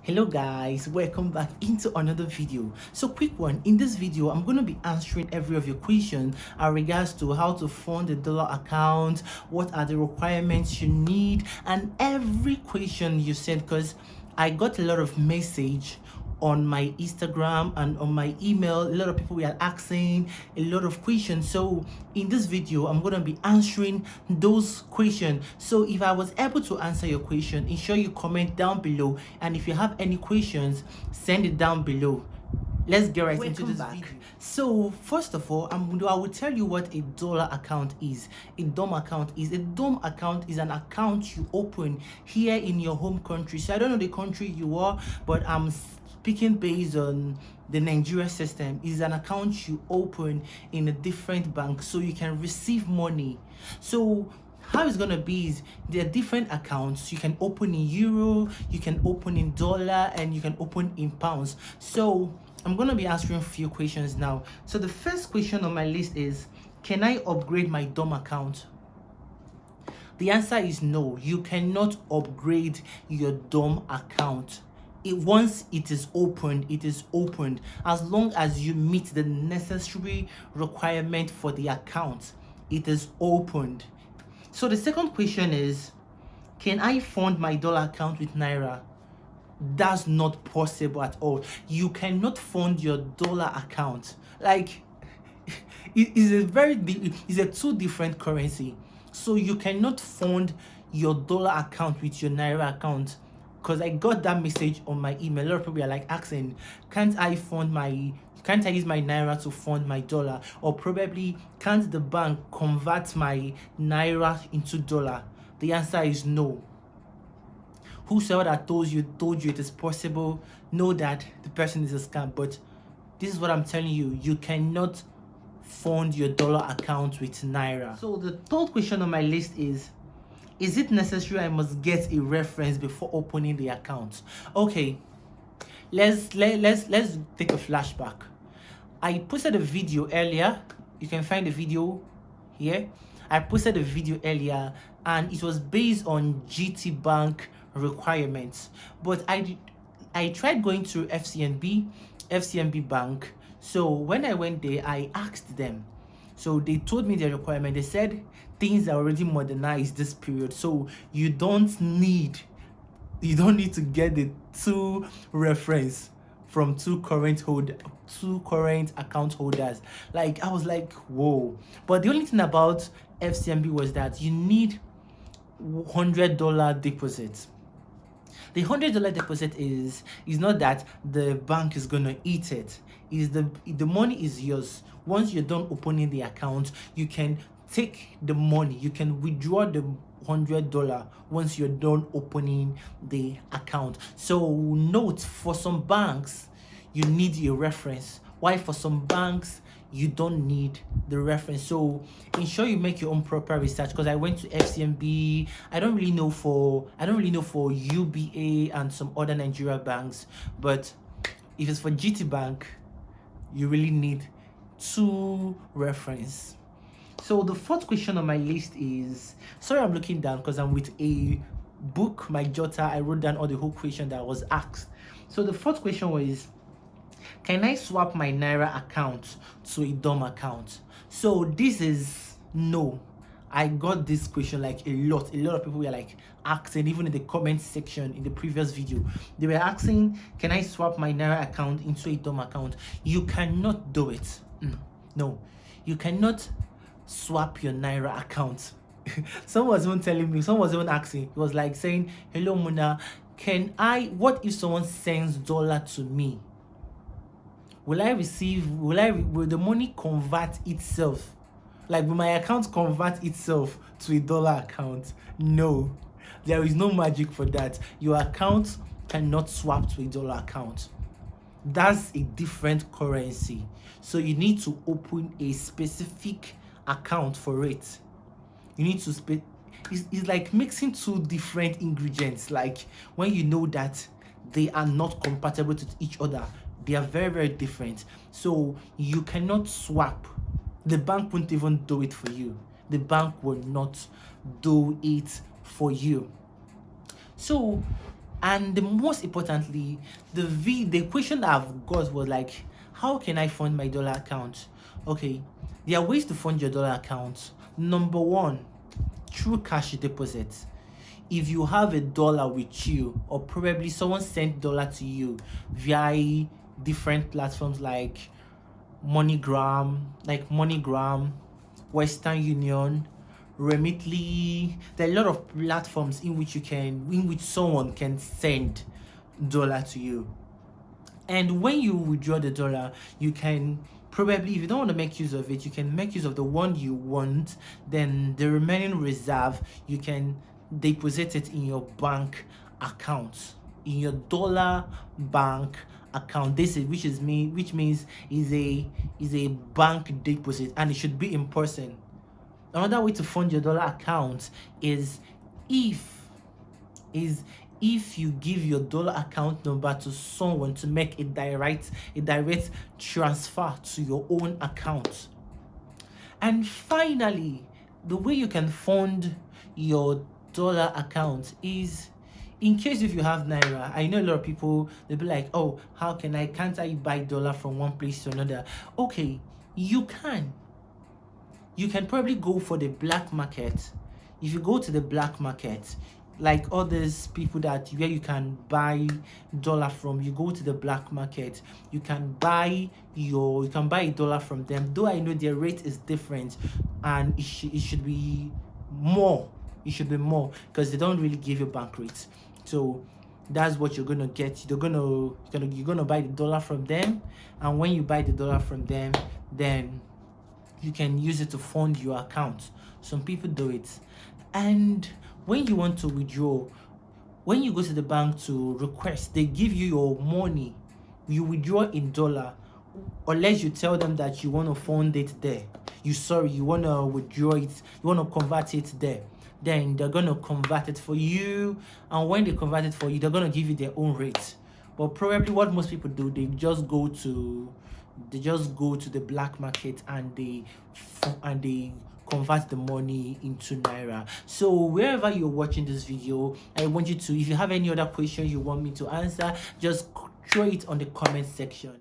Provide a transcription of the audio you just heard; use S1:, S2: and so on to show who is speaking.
S1: Hello guys, welcome back into another video. So quick one, in this video I'm going to be answering every of your questions in regards to how to fund a dollar account, what are the requirements you need, and every question you sent, because I got a lot of message on my Instagram and on my email. A lot of people were asking a lot of questions, so in this video I'm going to be answering those questions. So if I was able to answer your question, ensure you comment down below, and if you have any questions, send it down below. Let's get right into this video. So first of all, I will tell you what a dollar account is. A DOM account is an account you open here in your home country. So I don't know the country you are, but I'm speaking based on the Nigeria system. Is an account you open in a different bank so you can receive money. So how it's gonna be is there are different accounts you can open in euro, you can open in dollar, and you can open in pounds. So I'm gonna be answering a few questions now. So the first question on my list is, can I upgrade my DOM account? The answer is no. You cannot upgrade your DOM account. Once it is opened, it is opened. As long as you meet the necessary requirement for the account, it is opened. So the second question is, can I fund my dollar account with naira? That's not possible at all. You cannot fund your dollar account. Like, it's a two different currency. So you cannot fund your dollar account with your naira account, because I got that message on my email. A lot of people are like asking, can't I use my naira to fund my dollar? Or probably, can't the bank convert my naira into dollar? The answer is no. Whosoever that told you it is possible, know that the person is a scam. But this is what I'm telling you: you cannot fund your dollar account with naira. So the third question on my list is it necessary I must get a reference before opening the account? Okay, let's take a flashback. I posted a video earlier. You can find the video here. I posted a video earlier, and it was based on Gtbank requirements. But I tried going to FCMB Bank. So when I went there, I asked them. So they told me the requirement. They said things are already modernized this period, so you don't need to get the two reference from two current account holders. Like, I was like, whoa. But the only thing about FCMB was that you need $100 deposit. The $100 deposit is not that the bank is gonna eat it. Is the money is yours. Once you're done opening the account, you can take the money. You can withdraw the $100 once you're done opening the account. So note, for some banks you need a reference, while for some banks you don't need the reference. So ensure you make your own proper research, because I went to FCMB. I don't really know for UBA and some other Nigeria banks, but if it's for Gtbank, you really need two reference. So the fourth question on my list is, sorry I'm looking down because I'm with a book, my jotter. I wrote down all the whole question that was asked. So the fourth question was, can I swap my naira account to a DOM account? So this is no. I got this question like a lot of people were like asking, even in the comment section in the previous video. They were asking, can I swap my naira account into a DOM account? You cannot do it. No, you cannot swap your naira account. Someone was even telling me, someone was even asking, it was like saying, hello Muna, what if someone sends dollar to me? Will the money convert itself? Like, will my account convert itself to a dollar account? No, there is no magic for that. Your account cannot swap to a dollar account. That's a different currency. So you need to open a specific account for it. You need to it's like mixing two different ingredients. Like, when you know that they are not compatible to each other, they are very, very different. So you cannot swap. The bank won't even do it for you. The bank will not do it for you. So And the most importantly, the question that I've got was like, how can I fund my dollar account? Okay, there are ways to fund your dollar account. Number one, through cash deposit. If you have a dollar with you, or probably someone sent dollar to you via different platforms like MoneyGram, Western Union, Remitly. There are a lot of platforms in which someone can send dollar to you. And when you withdraw the dollar, you can probably, if you don't want to make use of it, you can make use of the one you want. Then the remaining reserve, you can deposit it in your bank account, in your dollar bank account. Which means is a bank deposit, and it should be in person. Another way to fund your dollar account is if you give your dollar account number to someone to make a direct transfer to your own account. And finally, the way you can fund your dollar account is, in case if you have naira. I know a lot of people, they'll be like, oh, can't I buy dollar from one place to another? Okay, you can probably go for the black market. If you go to the black market, like all these people where you can buy dollar from, you go to the black market, you can buy a dollar from them. Though I know their rate is different, and it should be more. It should be more because they don't really give you bank rates. So that's what you're gonna get. You're gonna buy the dollar from them, and when you buy the dollar from them, then you can use it to fund your account. Some people do it. And when you want to withdraw, when you go to the bank to request, they give you your money. You withdraw in dollar, unless you tell them that you want to fund it there. You want to withdraw it, you want to convert it there. Then they're going to convert it for you. And when they convert it for you, they're going to give you their own rate. But probably what most people do, they just go to the black market and they convert the money into naira. So wherever you're watching this video, I want you to, if you have any other question you want me to answer, just throw it on the comment section.